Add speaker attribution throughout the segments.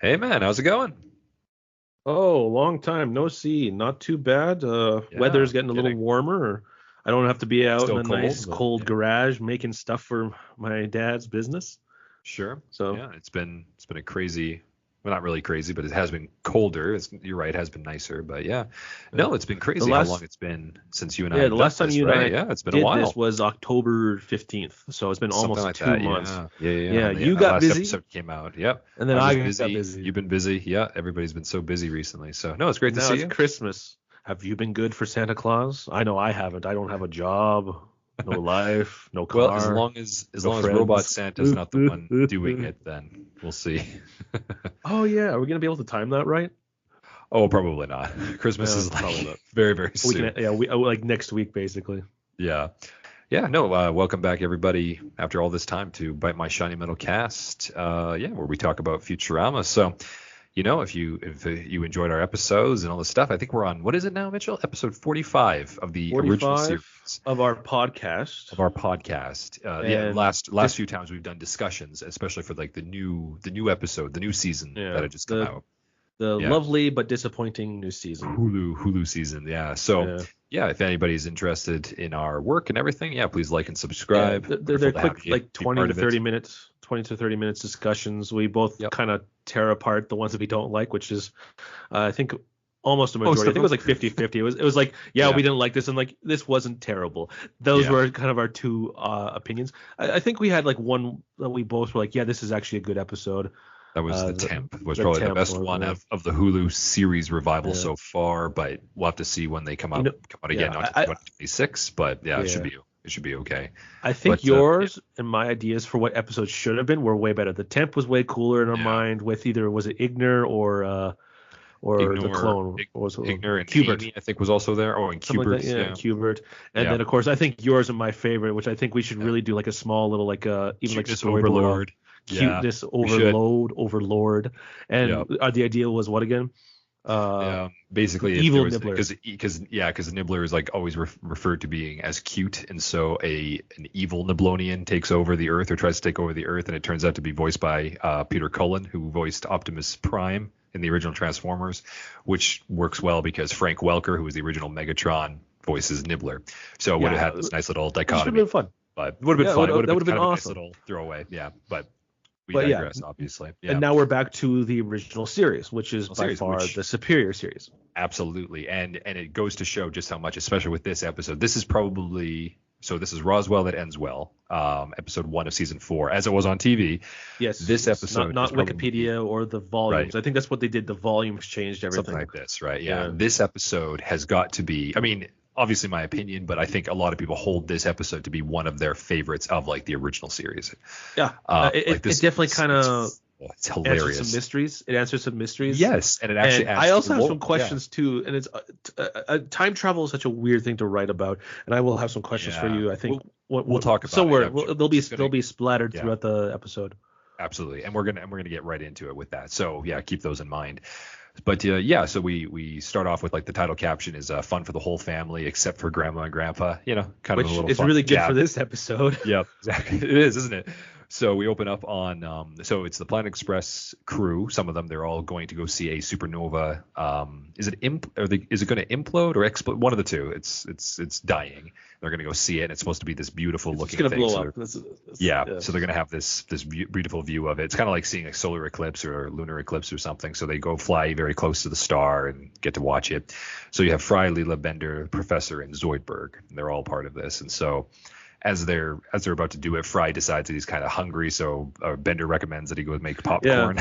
Speaker 1: Hey man, how's it going?
Speaker 2: Oh, long time no see. Not too bad.
Speaker 1: Yeah,
Speaker 2: Weather's getting a little
Speaker 1: kidding.
Speaker 2: warmer. I don't have to be out in
Speaker 1: Still
Speaker 2: a nice
Speaker 1: cold, but
Speaker 2: cold
Speaker 1: yeah,
Speaker 2: garage making stuff for my dad's business.
Speaker 1: sure.
Speaker 2: So
Speaker 1: Yeah, it's been a crazy, well, not really crazy, but it has been colder. You're right, it has been nicer, but yeah,
Speaker 2: uh,
Speaker 1: no, it's been
Speaker 2: the
Speaker 1: crazy how long
Speaker 2: last
Speaker 1: it's been since you and I
Speaker 2: yeah,
Speaker 1: have
Speaker 2: the
Speaker 1: done
Speaker 2: last time
Speaker 1: this,
Speaker 2: you and
Speaker 1: right?
Speaker 2: I
Speaker 1: Yeah, it's been a
Speaker 2: did this
Speaker 1: while,
Speaker 2: was October 15th. So it's been
Speaker 1: something
Speaker 2: almost
Speaker 1: like
Speaker 2: two
Speaker 1: that.
Speaker 2: months.
Speaker 1: Yeah.
Speaker 2: Yeah,
Speaker 1: And
Speaker 2: you
Speaker 1: that
Speaker 2: got
Speaker 1: last
Speaker 2: busy
Speaker 1: episode came out. Yep,
Speaker 2: and then
Speaker 1: I was
Speaker 2: I got
Speaker 1: busy.
Speaker 2: busy.
Speaker 1: You've been busy. Yeah, everybody's been so busy recently. So no, it's great
Speaker 2: And
Speaker 1: to
Speaker 2: now
Speaker 1: see
Speaker 2: it's
Speaker 1: you.
Speaker 2: Christmas. Have you been good for Santa Claus? I know I haven't. I don't have a job, no life, no
Speaker 1: Well,
Speaker 2: car,
Speaker 1: as
Speaker 2: no
Speaker 1: long as Robot
Speaker 2: friends.
Speaker 1: Santa's not the one doing it, then we'll see.
Speaker 2: Oh yeah, are we gonna be able to time that right?
Speaker 1: Oh, probably not. Christmas is
Speaker 2: Probably
Speaker 1: like
Speaker 2: not.
Speaker 1: very, very
Speaker 2: We can,
Speaker 1: soon.
Speaker 2: yeah, like next week basically.
Speaker 1: Yeah. Yeah, no, welcome back everybody after all this time to Bite My Shiny Metal Cast. Yeah, where we talk about Futurama. So, if you enjoyed our episodes and all this stuff, I think we're on what is it now, Mitchell? Episode 45 of the original
Speaker 2: 45
Speaker 1: series
Speaker 2: of our podcast,
Speaker 1: of our podcast. Yeah,
Speaker 2: and
Speaker 1: last
Speaker 2: this,
Speaker 1: few times we've done discussions, especially for like the new episode, the new season that
Speaker 2: yeah,
Speaker 1: had just come out.
Speaker 2: the
Speaker 1: Yeah.
Speaker 2: lovely but disappointing new season.
Speaker 1: Hulu season. Yeah. So
Speaker 2: Yeah,
Speaker 1: yeah, if anybody's interested in our work and everything, yeah, please like and
Speaker 2: yeah,
Speaker 1: subscribe.
Speaker 2: they're
Speaker 1: Wonderful to have
Speaker 2: quick,
Speaker 1: you
Speaker 2: like
Speaker 1: be part of it.
Speaker 2: 20 to 30 minutes discussions. We both
Speaker 1: Yep.
Speaker 2: kind of tear apart the ones that we don't like, which is, I think. Almost a
Speaker 1: Most
Speaker 2: majority. I
Speaker 1: of
Speaker 2: think it was
Speaker 1: them.
Speaker 2: like 50-50. It was like, yeah,
Speaker 1: Yeah.
Speaker 2: we didn't like this, and like this wasn't terrible. Those
Speaker 1: Yeah.
Speaker 2: were kind of our two opinions. I think we had like one that we both were like, yeah, this is actually a good episode.
Speaker 1: That was the
Speaker 2: The,
Speaker 1: temp was
Speaker 2: the
Speaker 1: probably the
Speaker 2: temp
Speaker 1: best
Speaker 2: one.
Speaker 1: one
Speaker 2: Yeah.
Speaker 1: of the Hulu series revival
Speaker 2: Yeah.
Speaker 1: so far, but we'll have to see when they
Speaker 2: You know,
Speaker 1: come out again
Speaker 2: yeah,
Speaker 1: on 2026. But yeah,
Speaker 2: yeah.
Speaker 1: it should be okay.
Speaker 2: I think
Speaker 1: But yeah,
Speaker 2: yours and my ideas for what episodes should have been were way better. The temp was way cooler in our
Speaker 1: yeah.
Speaker 2: mind with either was it Ignor or the
Speaker 1: Ignore
Speaker 2: clone or was it
Speaker 1: Ignore and
Speaker 2: Cubert.
Speaker 1: Amy, I think was also there. Oh, and
Speaker 2: Something like
Speaker 1: Cubert.
Speaker 2: that, yeah,
Speaker 1: Yeah.
Speaker 2: Cubert, and
Speaker 1: Yeah.
Speaker 2: then of course I think yours are my favorite, which I think we should
Speaker 1: Yeah.
Speaker 2: really do like a small little like even like
Speaker 1: Cuteness
Speaker 2: storyboard on
Speaker 1: Overlord. Yeah.
Speaker 2: cuteness
Speaker 1: We should.
Speaker 2: overlord,
Speaker 1: Yeah.
Speaker 2: and the idea was what again?
Speaker 1: Yeah, basically, if there
Speaker 2: Evil
Speaker 1: was
Speaker 2: Nibbler.
Speaker 1: because Nibbler is like always referred to being as cute, and so an evil Niblonian takes over the Earth or tries to take over the Earth, and it turns out to be voiced by Peter Cullen, who voiced Optimus Prime in the original Transformers, which works well because Frank Welker, who was the original Megatron, voices Nibbler. So it would have
Speaker 2: Yeah,
Speaker 1: had this nice little
Speaker 2: it should have
Speaker 1: dichotomy,
Speaker 2: been fun.
Speaker 1: but it would have been
Speaker 2: Yeah,
Speaker 1: fun. It would
Speaker 2: that
Speaker 1: have
Speaker 2: would
Speaker 1: been
Speaker 2: have been
Speaker 1: kind of a nice
Speaker 2: awesome.
Speaker 1: little throwaway. Yeah, but we
Speaker 2: But yeah,
Speaker 1: digress, obviously.
Speaker 2: and
Speaker 1: Yeah.
Speaker 2: now we're back to the original series, which is
Speaker 1: Well,
Speaker 2: by
Speaker 1: series,
Speaker 2: far
Speaker 1: which
Speaker 2: the superior series.
Speaker 1: absolutely, and it goes to show just how much, especially with this episode. This is probably so. This is Roswell That Ends Well, episode 1 of season 4, as it was on TV.
Speaker 2: Yes,
Speaker 1: This
Speaker 2: yes.
Speaker 1: episode
Speaker 2: Not
Speaker 1: is probably
Speaker 2: Wikipedia or the
Speaker 1: right,
Speaker 2: volumes. I think that's what they did. The volumes changed
Speaker 1: something
Speaker 2: everything.
Speaker 1: like this, right? Yeah,
Speaker 2: Yeah,
Speaker 1: this episode has got to be. I mean, obviously my opinion, but I think a lot of people hold this episode to be one of their favorites of like the original series.
Speaker 2: yeah.
Speaker 1: Like
Speaker 2: It definitely kind of
Speaker 1: it's
Speaker 2: answers some
Speaker 1: hilarious.
Speaker 2: mysteries. It answers some mysteries.
Speaker 1: Yes, and it actually
Speaker 2: And
Speaker 1: adds
Speaker 2: I
Speaker 1: to
Speaker 2: also
Speaker 1: the
Speaker 2: have
Speaker 1: lore.
Speaker 2: some
Speaker 1: Yeah,
Speaker 2: questions too. And it's time travel is such a weird thing to write about. And I will have some questions for
Speaker 1: yeah.
Speaker 2: you. I think
Speaker 1: We'll talk about it.
Speaker 2: somewhere
Speaker 1: Yeah, I'm sure.
Speaker 2: they'll be splattered
Speaker 1: Yeah.
Speaker 2: throughout the episode.
Speaker 1: Absolutely, and we're gonna get right into it with that. So yeah, keep those in mind. But yeah, so we start off with like the title caption is fun for the whole family except for grandma and grandpa. Kind of a
Speaker 2: Which
Speaker 1: little
Speaker 2: is
Speaker 1: fun.
Speaker 2: really good
Speaker 1: Yeah,
Speaker 2: for this episode.
Speaker 1: yeah, exactly. It is, isn't it? So we open up on so it's the Planet Express crew. Some of them they're all going to go see a supernova. Is it going to implode or explode? One of the two. It's dying. They're going to go see it. And it's supposed to be this beautiful
Speaker 2: It's
Speaker 1: looking
Speaker 2: gonna
Speaker 1: thing.
Speaker 2: blow
Speaker 1: So
Speaker 2: up.
Speaker 1: yeah, so they're gonna have this beautiful view of it. It's kind of like seeing a solar eclipse or a lunar eclipse or something. So they go fly very close to the star and get to watch it. So you have Fry, Leela, Bender, Professor, and Zoidberg. And they're all part of this. And so as they're about to do it, Fry decides that he's kind of hungry. So Bender recommends that he go make
Speaker 2: Yeah,
Speaker 1: popcorn.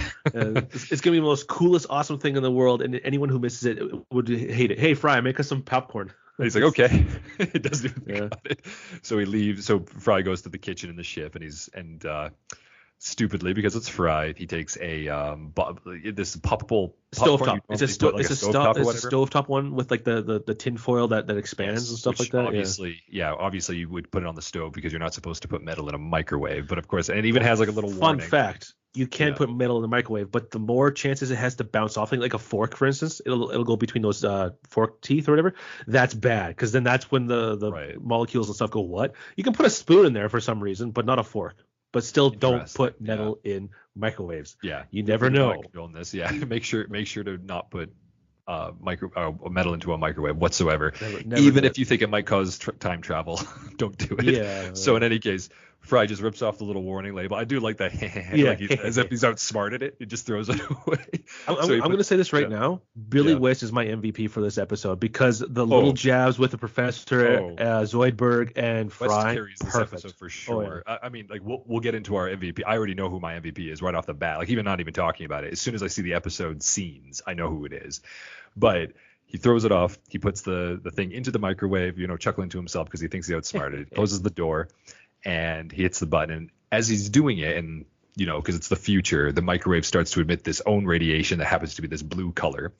Speaker 2: it's gonna be the most coolest, awesome thing in the world, and anyone who misses it would hate it. Hey, Fry, make us some popcorn.
Speaker 1: He's like, okay. It doesn't even think
Speaker 2: Yeah.
Speaker 1: about it. So he leaves. So Fry goes to the kitchen in the ship, and stupidly because it's Fry, he takes a this poppable popcorn.
Speaker 2: Stovetop. It's a
Speaker 1: stovetop or whatever.
Speaker 2: stovetop one with like the tin foil that expands and stuff
Speaker 1: Which
Speaker 2: like that.
Speaker 1: obviously you would put it on the stove because you're not supposed to put metal in a microwave. But of course, and it even has like a little
Speaker 2: Fun
Speaker 1: warning.
Speaker 2: fact: you can
Speaker 1: Yeah.
Speaker 2: put metal in the microwave, but the more chances it has to bounce off, like a fork, for instance, it'll go between those fork teeth or whatever. That's bad because then that's when the
Speaker 1: Right.
Speaker 2: molecules and stuff go what? You can put a spoon in there for some reason, but not a fork. but still don't
Speaker 1: Interesting,
Speaker 2: put metal in microwaves.
Speaker 1: Yeah.
Speaker 2: You never
Speaker 1: Good
Speaker 2: know.
Speaker 1: thought on this. Yeah. Make sure to not put metal into a microwave whatsoever.
Speaker 2: Never
Speaker 1: Even
Speaker 2: do
Speaker 1: if
Speaker 2: it.
Speaker 1: you think it might cause time travel, don't do it.
Speaker 2: Yeah.
Speaker 1: So in any case, Fry just rips off the little warning label. I do like that,
Speaker 2: Yeah.
Speaker 1: like as if he's outsmarted it. He just throws it away.
Speaker 2: I'm going to say this right now. Billy
Speaker 1: Yeah.
Speaker 2: Wish is my MVP for this episode because the
Speaker 1: Oh.
Speaker 2: little jabs with the professor,
Speaker 1: Oh.
Speaker 2: Zoidberg, and
Speaker 1: West
Speaker 2: Fry,
Speaker 1: carries this
Speaker 2: perfect.
Speaker 1: episode for sure. I mean, like we'll get into our MVP. I already know who my MVP is right off the bat. Like even not even talking about it. As soon as I see the episode scenes, I know who it is. But he throws it off. He puts the thing into the microwave, chuckling to himself because he thinks he outsmarted it. Closes the door, and he hits the button. And as he's doing it, and because it's the future, the microwave starts to emit this own radiation that happens to be this blue color,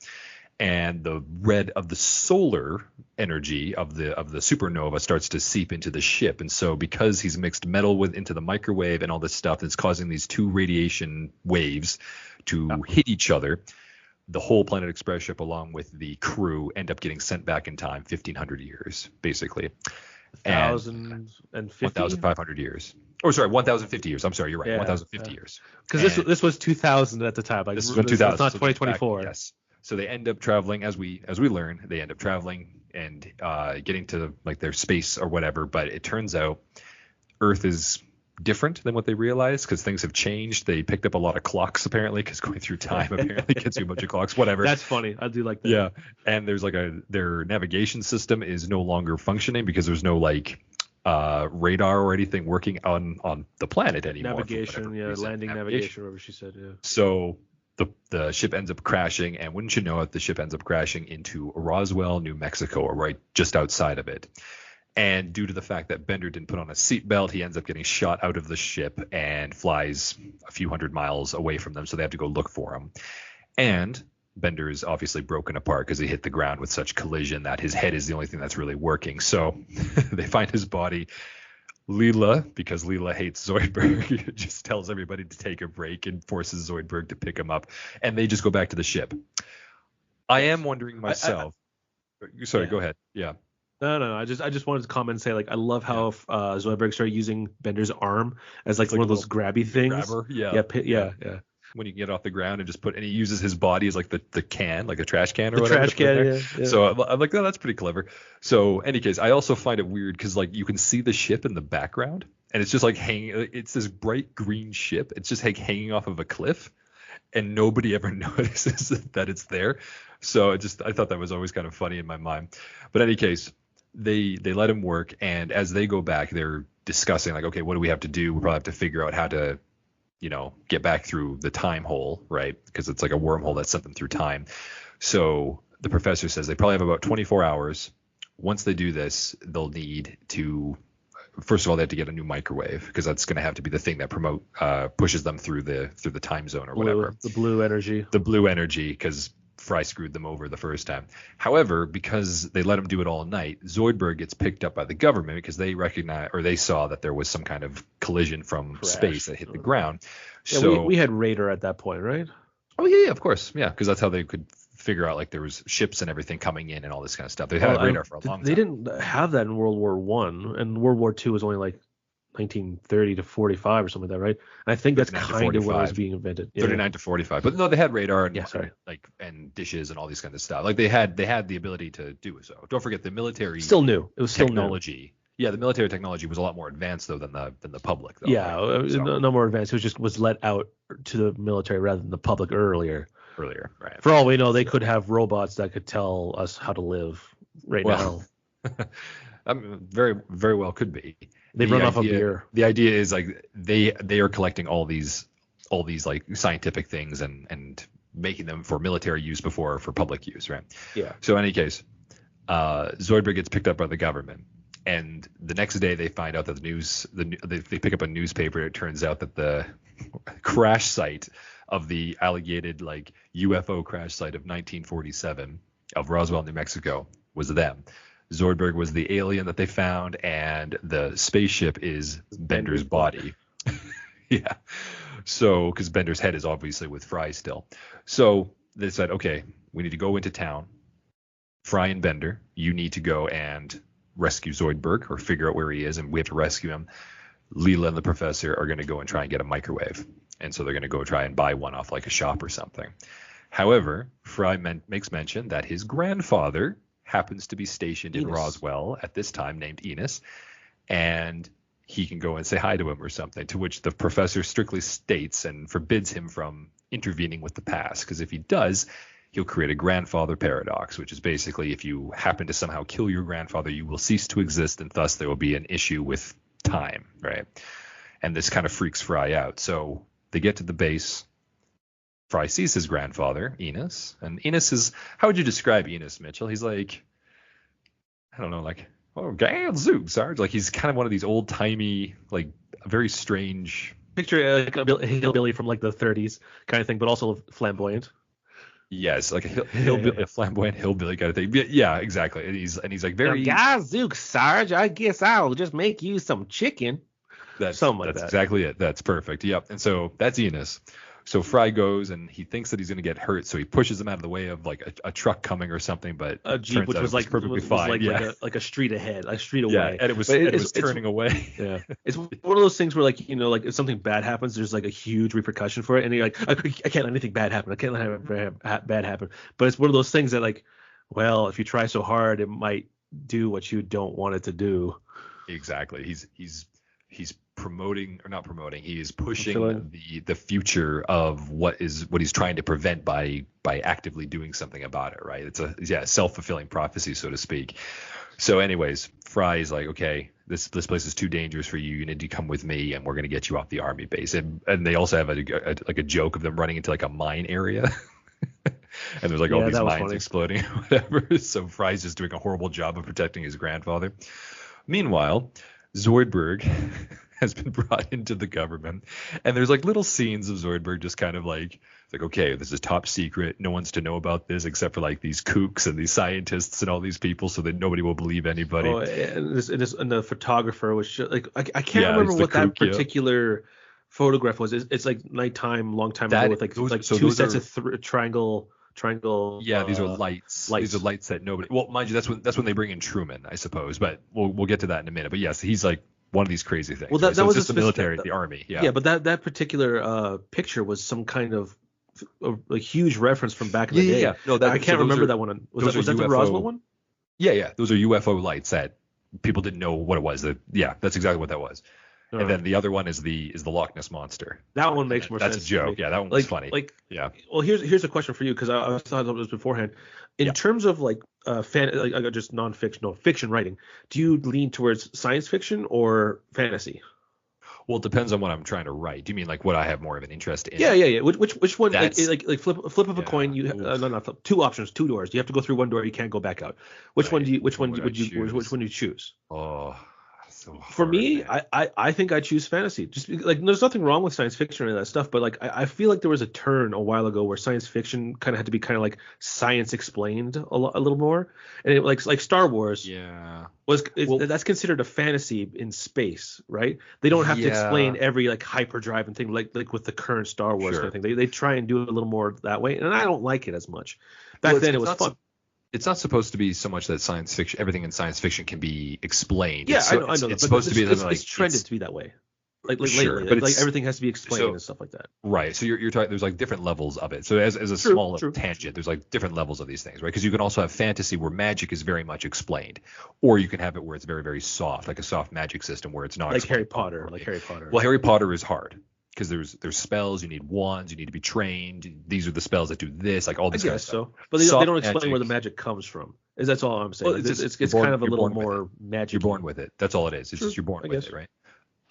Speaker 1: and the red of the solar energy of the supernova starts to seep into the ship. And so because he's mixed metal into the microwave and all this stuff, it's causing these two radiation waves to hit each other. The whole Planet Express ship, along with the crew, end up getting sent back in time 1,500 years, basically.
Speaker 2: 1,050?
Speaker 1: 1,500 years. Oh, sorry, 1,050 years. I'm sorry, you're right.
Speaker 2: Yeah,
Speaker 1: 1,050 years.
Speaker 2: Because this was 2000 at the time. Like,
Speaker 1: this was 2000.
Speaker 2: It's not
Speaker 1: so
Speaker 2: 2024.
Speaker 1: Yes. So they end up traveling, as we learn, they end up traveling and getting to like their space or whatever. But it turns out Earth is different than what they realized because things have changed. They picked up a lot of clocks apparently because going through time apparently gets you a bunch of clocks, whatever.
Speaker 2: That's funny. I do like that.
Speaker 1: Yeah. And there's like their navigation system is no longer functioning because there's no like radar or anything working on the planet anymore.
Speaker 2: Navigation, landing navigation, whatever she said, yeah.
Speaker 1: So the ship ends up crashing, and wouldn't you know it, the ship ends up crashing into Roswell, New Mexico, or right just outside of it. And due to the fact that Bender didn't put on a seatbelt, he ends up getting shot out of the ship and flies a few hundred miles away from them. So they have to go look for him. And Bender is obviously broken apart because he hit the ground with such collision that his head is the only thing that's really working. So they find his body. Leela, because Leela hates Zoidberg, just tells everybody to take a break and forces Zoidberg to pick him up. And they just go back to the ship. I am wondering myself. Sorry, go ahead. Yeah.
Speaker 2: No. I just wanted to comment and say, like, I love how Zoidberg started using Bender's arm as like one of those grabby things.
Speaker 1: Grabber,
Speaker 2: yeah.
Speaker 1: When you can get off the ground and just and he uses his body as like the can, like a trash can or
Speaker 2: the
Speaker 1: whatever.
Speaker 2: Trash can, yeah.
Speaker 1: So I'm like, oh, that's pretty clever. So any case, I also find it weird because like you can see the ship in the background and it's just like hanging. It's this bright green ship. It's just like hanging off of a cliff, and nobody ever notices that it's there. So I thought that was always kind of funny in my mind. But in any case, they let him work, and as they go back, they're discussing like, okay, what do we have to do? We probably have to figure out how to get back through the time hole, right? Because it's like a wormhole that sent them through time. So the professor says they probably have about 24 hours. Once they do this, they'll need to, first of all, they have to get a new microwave because that's going to have to be the thing that pushes them through the time zone or whatever.
Speaker 2: The blue energy.
Speaker 1: The blue energy, because Fry screwed them over the first time. However, because they let him do it all night, Zoidberg gets picked up by the government because they saw that there was some kind of collision from space that hit the ground.
Speaker 2: Yeah,
Speaker 1: so
Speaker 2: we had radar at that point, right?
Speaker 1: Oh yeah, of course, yeah, because that's how they could figure out like there was ships and everything coming in and all this kind of stuff. They had radar for a long time.
Speaker 2: They didn't have that in World War One, and World War Two was only like 1930 to 45 or something like that, right? And I think that's kind of when it was being invented.
Speaker 1: 39 to 45. But no, they had radar and
Speaker 2: and
Speaker 1: dishes and all these kind of stuff. Like they had the ability to do so. Don't forget the military
Speaker 2: still new. It was still
Speaker 1: technology. Yeah, the military technology was a lot more advanced though than the public though.
Speaker 2: Yeah, right? No more advanced. It was let out to the military rather than the public earlier,
Speaker 1: right.
Speaker 2: For all we know, they could have robots that could tell us how to live now.
Speaker 1: I mean, very, very well could be.
Speaker 2: They run off of beer.
Speaker 1: The idea is like they are collecting all these like scientific things and making them for military use before for public use, right?
Speaker 2: Yeah.
Speaker 1: So in any case, Zoidberg gets picked up by the government, and the next day they find out that they pick up a newspaper. And it turns out that the crash site of the alleged like UFO crash site of 1947 of Roswell, New Mexico, was them. Zoidberg was the alien that they found, and the spaceship is Bender's body. Yeah. So, because Bender's head is obviously with Fry still. So they said, okay, we need to go into town. Fry and Bender, you need to go and rescue Zoidberg or figure out where he is, and we have to rescue him. Leela and the professor are going to go and try and get a microwave. And so they're going to go try and buy one off like a shop or something. However, Fry makes mention that his grandfather happens to be stationed in Roswell at this time, named Enos, and he can go and say hi to him or something, to which the professor strictly states and forbids him from intervening with the past, because if he does, he'll create a grandfather paradox, which is basically if you happen to somehow kill your grandfather, you will cease to exist, and thus there will be an issue with time, right? And this kind of freaks Fry out. So they get to the base. Fry sees his grandfather, Enos, and Enos is, how would you describe Enos, Mitchell? He's like, I don't know, like, oh, Gadzooks, Sarge. Like, he's kind of one of these old-timey, like, very strange.
Speaker 2: Picture like a hillbilly from like the 30s kind of thing, but also flamboyant.
Speaker 1: Yes, like a hillbilly, a flamboyant hillbilly kind of thing. Yeah, exactly. And he's like very.
Speaker 2: Gadzooks, Sarge. I guess I'll just make you some chicken.
Speaker 1: That's exactly it. That's perfect. Yep. And so that's Enos. So Fry goes and he thinks that he's going to get hurt, so he pushes him out of the way of like a truck coming or something. But
Speaker 2: a Jeep, which was like perfectly fine, like a street ahead, a street away.
Speaker 1: Yeah, and it was turning away.
Speaker 2: Yeah, it's one of those things where like like if something bad happens, there's like a huge repercussion for it, and you're like, I can't let anything bad happen. I can't let bad happen. But it's one of those things that like, well, if you try so hard, it might do what you don't want it to do.
Speaker 1: Exactly. He's promoting, or not promoting, he is pushing the future of what he's trying to prevent by actively doing something about it, right? It's a self-fulfilling prophecy, so to speak. So anyways, Fry is like, okay, this place is too dangerous for you. You need to come with me, and we're going to get you off the army base. And they also have a joke of them running into like a mine area. And there's like all these mines exploding or whatever. So Fry's just doing a horrible job of protecting his grandfather. Meanwhile, Zoidberg has been brought into the government, and there's like little scenes of Zoidberg just kind of like, it's like, okay, this is top secret. No one's to know about this except for like these kooks and these scientists and all these people, so that nobody will believe anybody.
Speaker 2: Oh, and the photographer was just, like, I can't remember what that particular photograph was. It's like nighttime, long time ago, with like two sets of triangle.
Speaker 1: Yeah, these are lights. These are lights that nobody. Well, mind you, that's when they bring in Truman, I suppose. But we'll get to that in a minute. But yes, he's like one of these crazy things.
Speaker 2: Well, that was
Speaker 1: just the military, the army. Yeah.
Speaker 2: Yeah, but that particular picture was some kind of a huge reference from back in the day. Yeah. No, I can't remember that one. Was that the Roswell one?
Speaker 1: Yeah. Those are UFO lights that people didn't know what it was. That's exactly what that was. And then the other one is the Loch Ness monster.
Speaker 2: That one makes more sense.
Speaker 1: That's a joke. Yeah, that one was funny. Yeah.
Speaker 2: Well, here's a question for you, because I thought about this beforehand. In terms of like just fiction writing, do you lean towards science fiction or fantasy?
Speaker 1: Well, it depends on what I'm trying to write. Do you mean like what I have more of an interest in?
Speaker 2: Yeah. Which one? Like flip of a coin. You not flip. Two options, two doors. You have to go through one door. You can't go back out. Which one do you choose?
Speaker 1: Oh. So
Speaker 2: for me, I think I choose fantasy. Just like, there's nothing wrong with science fiction or any of that stuff, but like I feel like there was a turn a while ago where science fiction kind of had to be kind of like science explained a little more, and like Star Wars.
Speaker 1: Yeah.
Speaker 2: That's considered a fantasy in space, right? They don't have to explain every like hyperdrive and thing like with the current Star Wars kind of thing. They try and do it a little more that way, and I don't like it as much. Back then it was fun.
Speaker 1: It's not supposed to be so much that science fiction, everything in science fiction can be explained.
Speaker 2: Yeah, I know. It's supposed to be like it's trended to be that way. Like lately, but like everything has to be explained and stuff like that.
Speaker 1: Right. So you're talking. There's like different levels of it. So as a small tangent, there's like different levels of these things, right? Because you can also have fantasy where magic is very much explained, or you can have it where it's very, very soft, like a soft magic system where it's not
Speaker 2: like Harry Potter.
Speaker 1: Well, Harry Potter is hard, because there's spells, you need wands, you need to be trained. These are the spells that do this, like all this kind of stuff.
Speaker 2: But they don't explain where the magic comes from. That's all I'm saying. Well, it's kind of a little more magic.
Speaker 1: You're born with it. That's all it is. It's just you're born with it, right?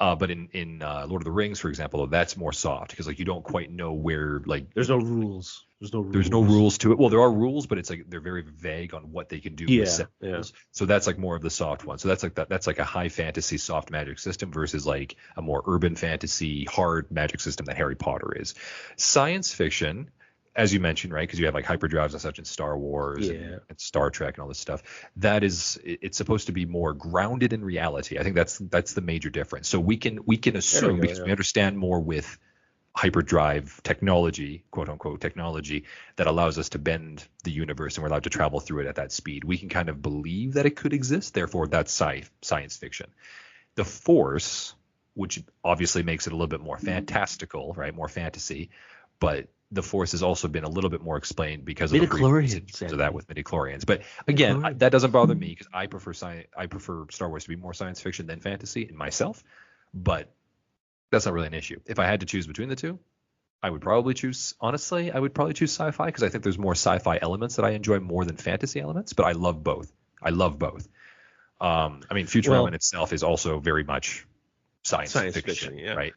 Speaker 1: But in Lord of the Rings, for example, that's more soft, because like you don't quite know where, like,
Speaker 2: there's no rules.
Speaker 1: There's no rules to it. Well, there are rules, but it's like they're very vague on what they can do.
Speaker 2: Yeah.
Speaker 1: So that's like more of the soft one. So that's like a high fantasy soft magic system versus like a more urban fantasy hard magic system that Harry Potter is. Science fiction, as you mentioned, right? Because you have like hyperdrives and such in Star Wars and Star Trek and all this stuff. It's supposed to be more grounded in reality. I think that's the major difference. So we can assume, because we understand more with hyperdrive technology, quote unquote technology, that allows us to bend the universe, and we're allowed to travel through it at that speed. We can kind of believe that it could exist. Therefore, that's science fiction. The Force which obviously makes it a little bit more fantastical, right? More fantasy. But the Force has also been a little bit more explained because of the
Speaker 2: Midichlorians,
Speaker 1: of that with midichlorians. But again, that doesn't bother me because I prefer Star Wars to be more science fiction than fantasy in myself. But that's not really an issue. If I had to choose between the two, I would probably choose sci-fi because I think there's more sci-fi elements that I enjoy more than fantasy elements. But I love both. I mean, Futurama in itself is also very much science fiction,
Speaker 2: yeah.
Speaker 1: right?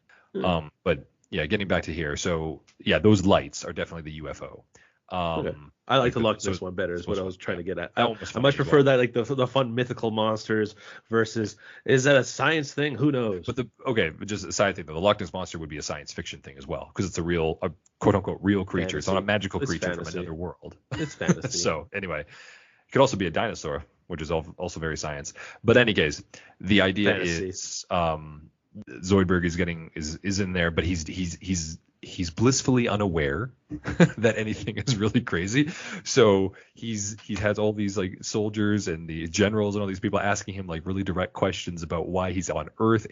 Speaker 1: But yeah, getting back to here. So yeah, those lights are definitely the UFO.
Speaker 2: Okay. I like the Loch Ness one better is what I was trying to get at. I much prefer that, like the fun mythical monsters versus, is that a science thing? Who knows?
Speaker 1: But just a side thing though, the Loch Ness monster would be a science fiction thing as well because it's a quote unquote real creature. Fantasy. It's not a magical creature from another world.
Speaker 2: It's fantasy.
Speaker 1: So anyway, it could also be a dinosaur, which is also very science. But in any case, the idea is Zoidberg is in there, but he's blissfully unaware that anything is really crazy. So he has all these like soldiers and the generals and all these people asking him like really direct questions about why he's on Earth,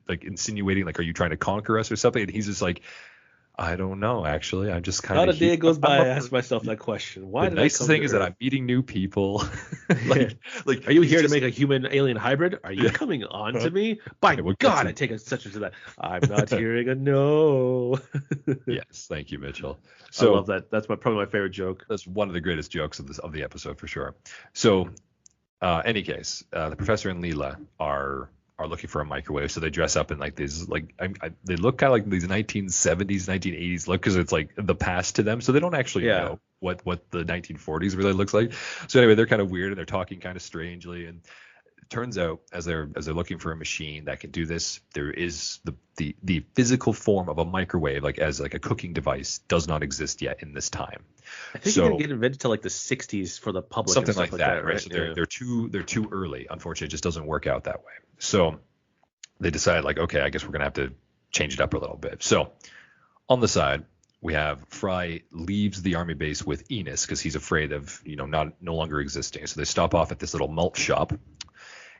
Speaker 1: like insinuating like, are you trying to conquer us or something? And he's just like, I don't know, actually. I'm just kind of.
Speaker 2: Not a day goes by I ask myself that question. Why did I come to Earth? The nice thing
Speaker 1: is that I'm meeting new people.
Speaker 2: Like, are you here to make a human-alien hybrid? Are you coming on to me? By God, I take exception to that. I'm not hearing a no.
Speaker 1: Yes, thank you, Mitchell.
Speaker 2: So I love that. That's probably my favorite joke.
Speaker 1: That's one of the greatest jokes of the episode for sure. So, any case, the professor and Leela are looking for a microwave, so they dress up in like these they look kind of like these 1970s 1980s look because it's like the past to them, so they don't actually know what the 1940s really looks like. So anyway, they're kind of weird and they're talking kind of strangely, and it turns out as they're looking for a machine that can do this, there is the physical form of a microwave like a cooking device does not exist yet in this time.
Speaker 2: I think it didn't get invented till like the 60s for the public.
Speaker 1: Something like that, right? So they're too early. Unfortunately, it just doesn't work out that way. So they decide like, okay, I guess we're gonna have to change it up a little bit. So on the side, we have Fry leaves the army base with Enos because he's afraid of no longer existing. So they stop off at this little malt shop.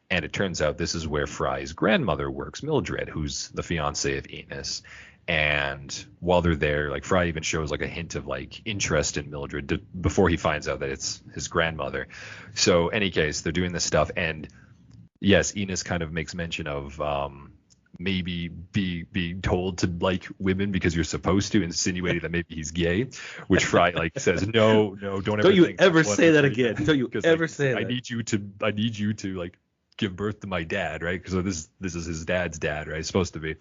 Speaker 1: And it turns out this is where Fry's grandmother works, Mildred, who's the fiance of Enos. And while they're there, like Fry even shows like a hint of like interest in Mildred before he finds out that it's his grandmother. So any case, they're doing this stuff. And yes, Enos kind of makes mention of maybe being told to like women because you're supposed to, insinuating that maybe he's gay, which Fry like says, no, don't
Speaker 2: you ever say that again. Don't you ever say that.
Speaker 1: I need you to like give birth to my dad, right? Because this is his dad's dad, right? It's supposed to be.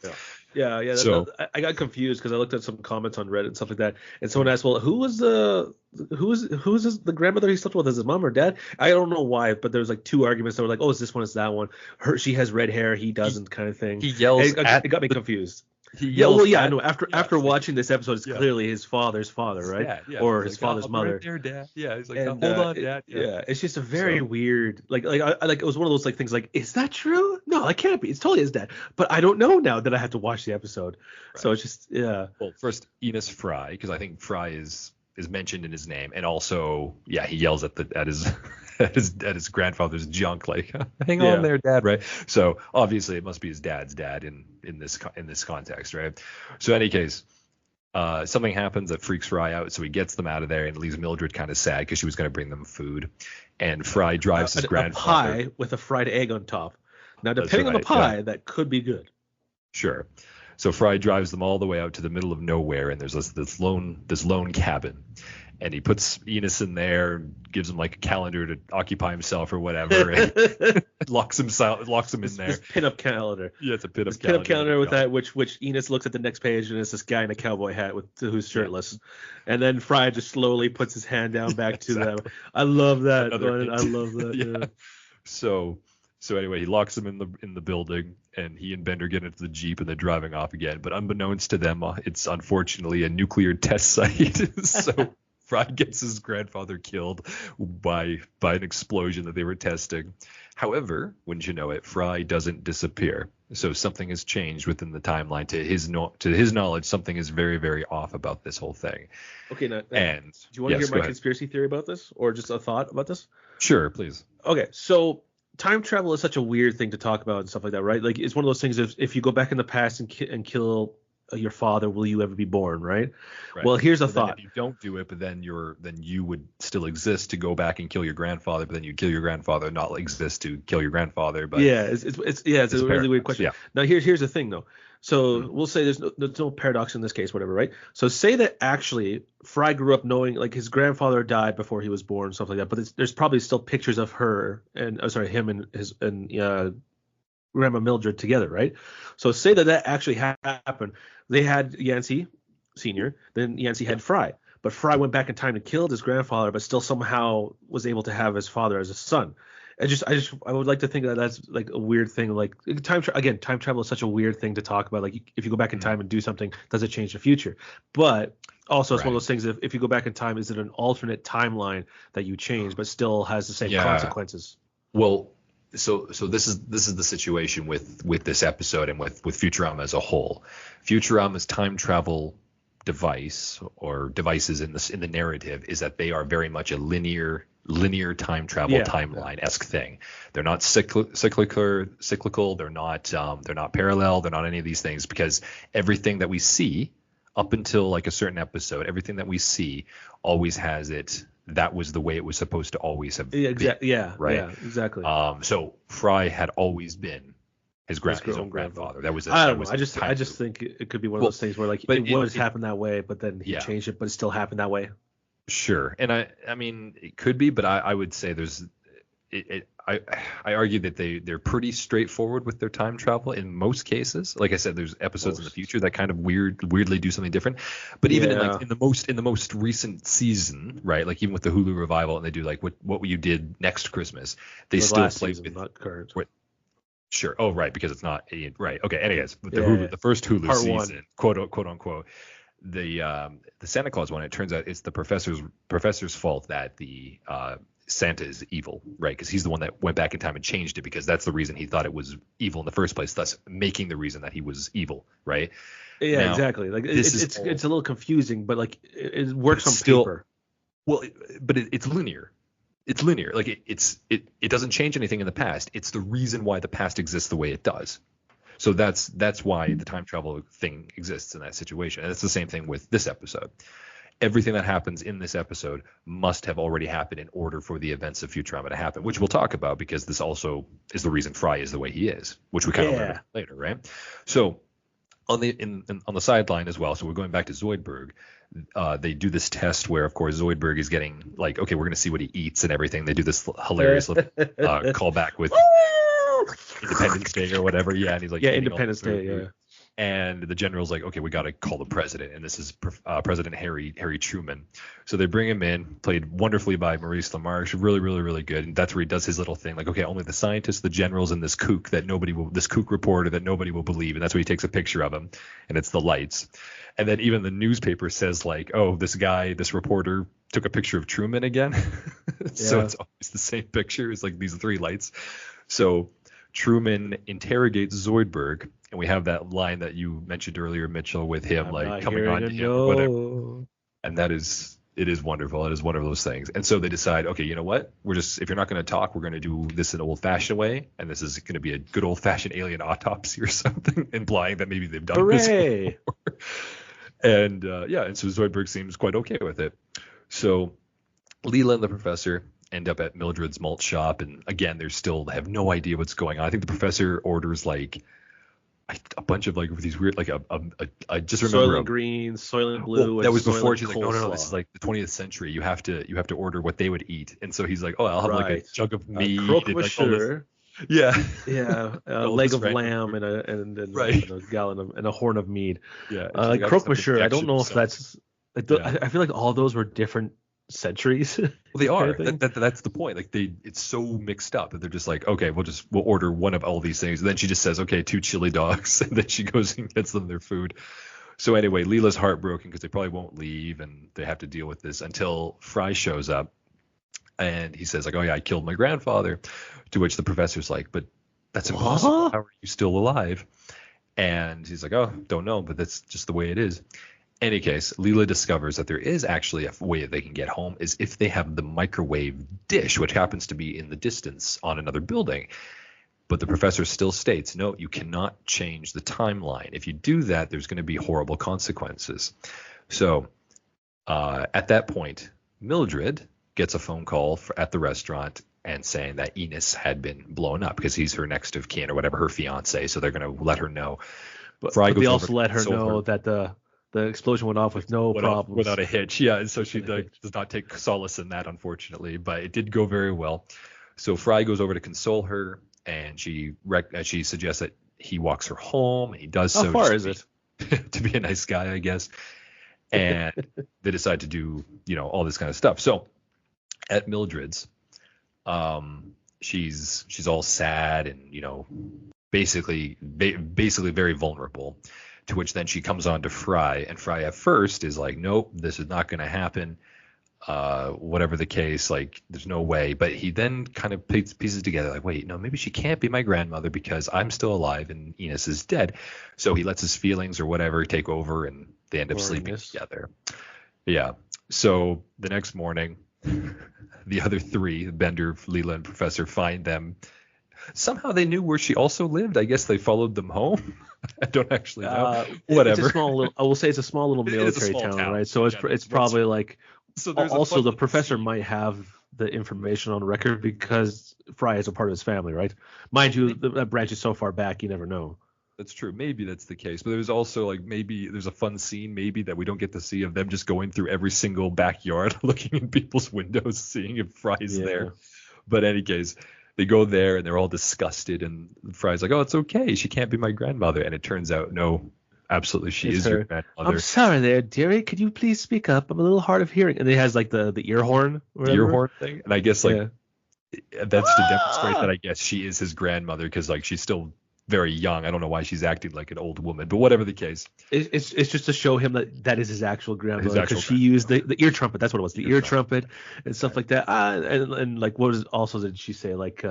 Speaker 2: Yeah. So I got confused because I looked at some comments on Reddit and stuff like that, and someone asked, "Well, who is the grandmother he slept with? Is his mom or dad?" I don't know why, but there was like two arguments that were like, "Oh, is this one? Is that one? She has red hair, he doesn't," kind of thing.
Speaker 1: He yells.
Speaker 2: It got me confused. I know. After watching this episode, it's clearly his father's father, right? Or his father's mother.
Speaker 1: Right there, Dad. Yeah, he's like, hold on, Dad.
Speaker 2: Yeah, it's just a very weird, like it was one of those like things like, is that true? No, it can't be. It's totally his dad. But I don't know now that I have to watch the episode. Right. So it's just Well,
Speaker 1: first Enos Fry, because I think Fry is mentioned in his name, and also he yells at his grandfather's junk, like, hang on there, Dad, right? So obviously it must be his dad's dad in this context, right? So in any case, something happens that freaks Fry out, so he gets them out of there and leaves Mildred kind of sad because she was going to bring them food, and Fry drives his grandfather
Speaker 2: a pie with a fried egg on top. Now depending on the pie, that could be good.
Speaker 1: Sure. So Fry drives them all the way out to the middle of nowhere, and there's this lone cabin, and he puts Enos in there, and gives him like a calendar to occupy himself or whatever, and locks him in there.
Speaker 2: This pin-up calendar.
Speaker 1: Yeah, it's a pin-up
Speaker 2: calendar with that, which Enos looks at the next page, and it's this guy in a cowboy hat who's shirtless, and then Fry just slowly puts his hand down back to them. I love that. I love that. Yeah.
Speaker 1: So anyway, he locks them in the building, and he and Bender get into the Jeep, and they're driving off again. But unbeknownst to them, it's unfortunately a nuclear test site. So Fry gets his grandfather killed by an explosion that they were testing. However, wouldn't you know it, Fry doesn't disappear. So something has changed within the timeline. To his knowledge, something is very, very off about this whole thing.
Speaker 2: Okay, now, do you want to hear my conspiracy theory about this, or just a thought about this?
Speaker 1: Sure, please.
Speaker 2: Okay, so time travel is such a weird thing to talk about and stuff like that, right? Like it's one of those things. If you go back in the past and kill your father, will you ever be born, right?
Speaker 1: Right.
Speaker 2: Well, here's a
Speaker 1: But then
Speaker 2: thought.
Speaker 1: if you don't do it, but then you would still exist to go back and kill your grandfather, but then you kill your grandfather, not exist to kill your grandfather. But
Speaker 2: Yeah, it's
Speaker 1: it's
Speaker 2: a
Speaker 1: a
Speaker 2: really weird
Speaker 1: paradox.
Speaker 2: question.
Speaker 1: Yeah.
Speaker 2: Now here's the thing though. So
Speaker 1: Mhm.
Speaker 2: we'll say there's no paradox in this case, whatever, right? So say that actually Fry grew up knowing like his grandfather died before he was born, stuff like that. But there's probably still pictures of her and him and his and Grandma Mildred together, right? So say that actually happened. They had Yancey Senior, then Yancey
Speaker 1: Yeah.
Speaker 2: had Fry, but Fry went back in time and killed his grandfather, but still somehow was able to have his father as a son. I would like to think that that's like a weird thing. Like time travel is such a weird thing to talk about. Like if you go back in
Speaker 1: Mhm.
Speaker 2: time and do something, does it change the future? But also, it's one of
Speaker 1: Right.
Speaker 2: those things. If you go back in time, is it an alternate timeline that you change, but still has the same
Speaker 1: Yeah.
Speaker 2: consequences?
Speaker 1: Well, so this is the situation with this episode and with Futurama as a whole. Futurama's time travel device or devices in the narrative is that they are very much a linear time travel
Speaker 2: Yeah, yeah.
Speaker 1: timeline esque thing. They're not cyclical. They're not parallel. They're not any of these things because everything that we see up until like a certain episode, everything that we see always has it. That was the way it was supposed to always have
Speaker 2: Yeah,
Speaker 1: been,
Speaker 2: exactly. Yeah,
Speaker 1: right?
Speaker 2: yeah, exactly.
Speaker 1: So Fry had always been his own
Speaker 2: Own grandfather.
Speaker 1: grandfather.
Speaker 2: I
Speaker 1: That
Speaker 2: don't know.
Speaker 1: was a
Speaker 2: I
Speaker 1: time
Speaker 2: just
Speaker 1: loop.
Speaker 2: think it could be one of
Speaker 1: Well,
Speaker 2: those things where like it
Speaker 1: but
Speaker 2: was happened that way, but then he
Speaker 1: yeah,
Speaker 2: changed it, but it still happened that way.
Speaker 1: sure. And I mean, it could be, but I would say there's I argue that they're pretty straightforward with their time travel in most cases. Like I said, there's episodes in the
Speaker 2: Most.
Speaker 1: future that kind of weirdly do something different. But even in like
Speaker 2: Yeah.
Speaker 1: in the most recent season, right? Like even with the Hulu revival, and they do like what you did next Christmas, they
Speaker 2: The
Speaker 1: still
Speaker 2: last
Speaker 1: play
Speaker 2: season,
Speaker 1: with
Speaker 2: not current.
Speaker 1: what. Sure. Oh, right, because it's not right. Okay. Anyways, with
Speaker 2: Yeah.
Speaker 1: the first Hulu
Speaker 2: Part one.
Speaker 1: season, quote unquote, the Santa Claus one. It turns out it's the professor's fault that the Santa is evil, right? Because he's the one that went back in time and changed it because that's the reason he thought it was evil in the first place, thus making the reason that he was evil, right?
Speaker 2: Yeah,
Speaker 1: Now,
Speaker 2: exactly. Like
Speaker 1: this is
Speaker 2: it's a little confusing, but like it
Speaker 1: but
Speaker 2: works
Speaker 1: it's
Speaker 2: on
Speaker 1: still
Speaker 2: paper.
Speaker 1: well, but it's linear. It's linear. Like it doesn't change anything in the past. It's the reason why the past exists the way it does. So that's why the time travel thing exists in that situation. And it's the same thing with this episode. Everything that happens in this episode must have already happened in order for the events of Futurama to happen, which we'll talk about because this also is the reason Fry is the way he is, which we kind of learn
Speaker 2: Yeah.
Speaker 1: about later, right? So on the sideline as well. So we're going back to Zoidberg. They do this test where, of course, Zoidberg is getting like, okay, we're going to see what he eats and everything. They do this hilarious little callback with Independence Day or whatever. Yeah, and he's like
Speaker 2: Yeah,
Speaker 1: eating all the
Speaker 2: Independence Day.
Speaker 1: food.
Speaker 2: Yeah.
Speaker 1: And the general's like, okay, we got to call the president, and this is President Harry Truman. So they bring him in, played wonderfully by Maurice LaMarche, really good. And that's where he does his little thing, like, okay, only the scientists, the generals, and this kook reporter that nobody will believe, and that's where he takes a picture of him, and it's the lights. And then even the newspaper says like, oh, this reporter took a picture of Truman again. So
Speaker 2: Yeah.
Speaker 1: it's always the same picture. It's like these three lights. So Truman interrogates Zoidberg, and we have that line that you mentioned earlier, Mitchell, with him
Speaker 2: I'm
Speaker 1: like
Speaker 2: not
Speaker 1: coming
Speaker 2: hearing
Speaker 1: on
Speaker 2: a
Speaker 1: to him or whatever.
Speaker 2: no.
Speaker 1: And it is wonderful. It is one of those things. And so they decide, okay, you know what? If you're not going to talk, we're going to do this an old-fashioned way, and this is going to be a good old-fashioned alien autopsy or something, implying that maybe they've done this
Speaker 2: Hooray!
Speaker 1: before. And and so Zoidberg seems quite okay with it. So Leela and the professor end up at Mildred's malt shop, and again, they have no idea what's going on. I think the professor orders like a bunch of like these weird, like I just remember
Speaker 2: Soylent Green, Soylent
Speaker 1: well,
Speaker 2: Blue,
Speaker 1: that
Speaker 2: and
Speaker 1: was before
Speaker 2: Soylent
Speaker 1: she's like, no, this
Speaker 2: Coleslaw.
Speaker 1: is like the 20th century. You have to order what they would eat, and so he's like, oh, I'll have like a
Speaker 2: Right.
Speaker 1: chunk of
Speaker 2: Croque
Speaker 1: meat and like all this,
Speaker 2: monsieur.
Speaker 1: yeah,
Speaker 2: Yeah, a
Speaker 1: all
Speaker 2: leg
Speaker 1: this
Speaker 2: of
Speaker 1: random
Speaker 2: lamb
Speaker 1: food.
Speaker 2: and
Speaker 1: Right,
Speaker 2: a gallon of and a horn of mead.
Speaker 1: yeah, and she's like, I just
Speaker 2: Croque
Speaker 1: have
Speaker 2: monsieur. I don't
Speaker 1: injection
Speaker 2: know
Speaker 1: or
Speaker 2: if
Speaker 1: something.
Speaker 2: that's.
Speaker 1: Yeah.
Speaker 2: I feel like all those were different centuries.
Speaker 1: Well, they
Speaker 2: kind
Speaker 1: are.
Speaker 2: of thing.
Speaker 1: That's the point. Like it's so mixed up that they're just like, okay, we'll order one of all these things. And then she just says, okay, 2 chili dogs, and then she goes and gets them their food. So anyway, Leela's heartbroken because they probably won't leave, and they have to deal with this until Fry shows up, and he says like, oh yeah, I killed my grandfather. To which the professor's like, but that's impossible.
Speaker 2: What?
Speaker 1: How are you still alive? And he's like, oh, don't know, but that's just the way it is. Any case, Leela discovers that there is actually a way that they can get home is if they have the microwave dish, which happens to be in the distance on another building. But the professor still states, no, you cannot change the timeline. If you do that, there's going to be horrible consequences. So at that point, Mildred gets a phone call at the restaurant and saying that Enos had been blown up because he's her next of kin or whatever, her fiance. So they're going to let her know.
Speaker 2: But they also let her know that the explosion went off with no problems.
Speaker 1: Without a hitch. Yeah, and so she does not take solace in that, unfortunately. But it did go very well. So Fry goes over to console her, and she suggests that he walks her home. He does so.
Speaker 2: How far is it?
Speaker 1: To be a nice guy, I guess. And they decide to do, all this kind of stuff. So at Mildred's, she's all sad and, basically very vulnerable. To which then she comes on to Fry, and Fry at first is like, nope, this is not going to happen. Whatever the case, like there's no way. But he then kind of pieces together like, wait, no, maybe she can't be my grandmother because I'm still alive and Enos is dead. So he lets his feelings or whatever take over, and they end up sleeping together. Yeah. So the next morning, the other three, Bender, Leela, and Professor, find them. Somehow they knew where she also lived. I guess they followed them home. I don't actually know. Whatever.
Speaker 2: I will say it's a small little military town, right? So it's probably like. So also the professor might have the information on record because Fry is a part of his family, right? Mind you, that branch is so far back, you never know.
Speaker 1: That's true. Maybe that's the case. But there's also like maybe there's a fun scene maybe that we don't get to see of them just going through every single backyard, looking in people's windows, seeing if Fry's there. But in any case, they go there and they're all disgusted, and Fry's like, "Oh, it's okay. She can't be my grandmother." And it turns out, no, absolutely, she is your grandmother.
Speaker 2: I'm sorry there, dearie. Could you please speak up? I'm a little hard of hearing. And it has like the ear horn.
Speaker 1: The ear horn thing. And I guess that's to demonstrate that I guess she is his grandmother because like she's still very young. I don't know why she's acting like an old woman, but whatever the case.
Speaker 2: It's just to show him that is his actual grandmother because she used the ear trumpet. That's what it was. The ear trumpet and stuff like that. And like what was also did she say like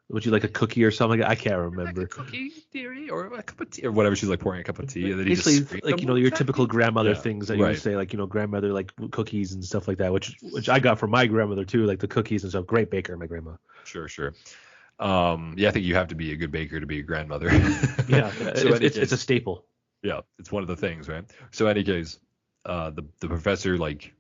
Speaker 2: would you like a cookie or something? I can't remember.
Speaker 1: Like a cookie, dearie, or a cup of tea, or whatever. She's like pouring a cup of tea. And then
Speaker 2: basically, like your typical grandmother things that you would say, like grandmother like cookies and stuff like that, which I got from my grandmother too, like the cookies and stuff. Great baker, my grandma.
Speaker 1: Sure. I think you have to be a good baker to be a grandmother.
Speaker 2: Yeah, so it's a staple.
Speaker 1: Yeah, it's one of the things, right? So, any case, the professor like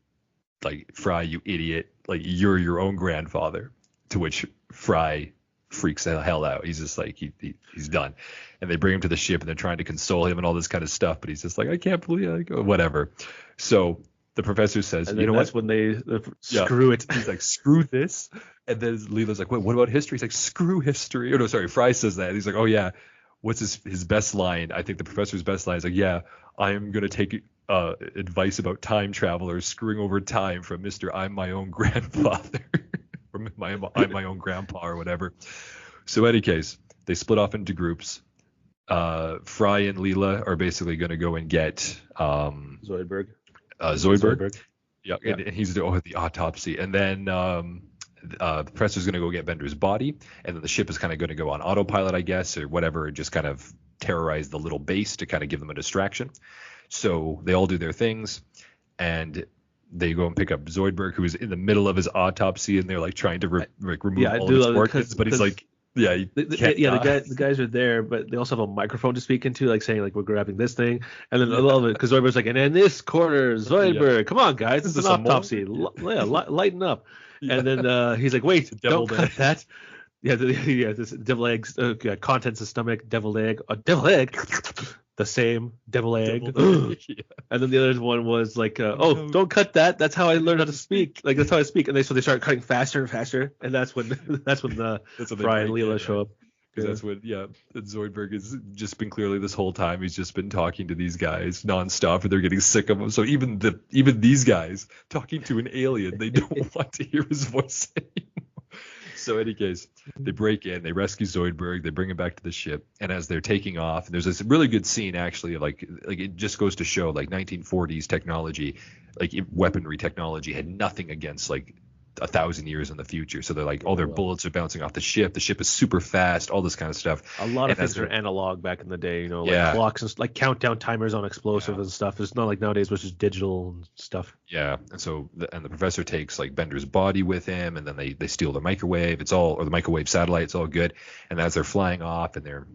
Speaker 1: Fry, you idiot, like you're your own grandfather. To which Fry freaks the hell out. He's just like he's done, and they bring him to the ship and they're trying to console him and all this kind of stuff, but he's just like, I can't believe whatever. So the professor says,
Speaker 2: you know what? That's when they screw it.
Speaker 1: He's like, screw this. And then Leela's like, wait, what about history? He's like, screw history. Oh no, sorry, Fry says that. He's like, oh yeah, what's his best line? I think the professor's best line is like, yeah, I am gonna take advice about time travelers screwing over time from Mr. I'm my own grandfather. From I'm my own grandpa or whatever. So in any case, they split off into groups. Fry and Leela are basically going to go and get
Speaker 2: Zoidberg.
Speaker 1: Zoidberg. Yeah, and he's doing the autopsy. And then the professor's going to go get Bender's body. And then the ship is kind of going to go on autopilot, I guess, or whatever, and just kind of terrorize the little base to kind of give them a distraction. So they all do their things. And they go and pick up Zoidberg, who is in the middle of his autopsy, and they're like trying to remove all his organs, but he's like,
Speaker 2: the guys are there, but they also have a microphone to speak into, like saying like we're grabbing this thing, and then I love it because Zoidberg's like, and in this corner, Zoidberg, come on guys, this is an autopsy, lighten up, and then he's like, wait, don't cut that. This deviled eggs, contents of stomach, deviled egg, the same deviled egg. And then the other one was like, don't cut that. That's how I learned how to speak. Like that's how I speak. And so they start cutting faster and faster. And that's when Fry and Leela show up.
Speaker 1: That's when Zoidberg has just been clearly this whole time. He's just been talking to these guys nonstop, and they're getting sick of him. So even these guys talking to an alien, they don't want to hear his voice anymore. So in any case, they break in, they rescue Zoidberg, they bring him back to the ship, and as they're taking off, and there's this really good scene actually of like it just goes to show like 1940s technology, like weaponry technology had nothing against like 1,000 years in the future. So they're like, all
Speaker 2: Oh,
Speaker 1: their
Speaker 2: well.
Speaker 1: bullets are bouncing off the ship. The ship is super fast, all this kind of stuff.
Speaker 2: A lot of
Speaker 1: And as
Speaker 2: things are
Speaker 1: they're,
Speaker 2: analog back in the day, like
Speaker 1: yeah,
Speaker 2: clocks and like countdown timers on explosives
Speaker 1: yeah,
Speaker 2: and stuff. It's not like nowadays, which is digital and stuff.
Speaker 1: yeah. And so, the professor takes like Bender's body with him, and then they steal the microwave. Or the microwave satellite. It's all good. And as they're flying off and they're,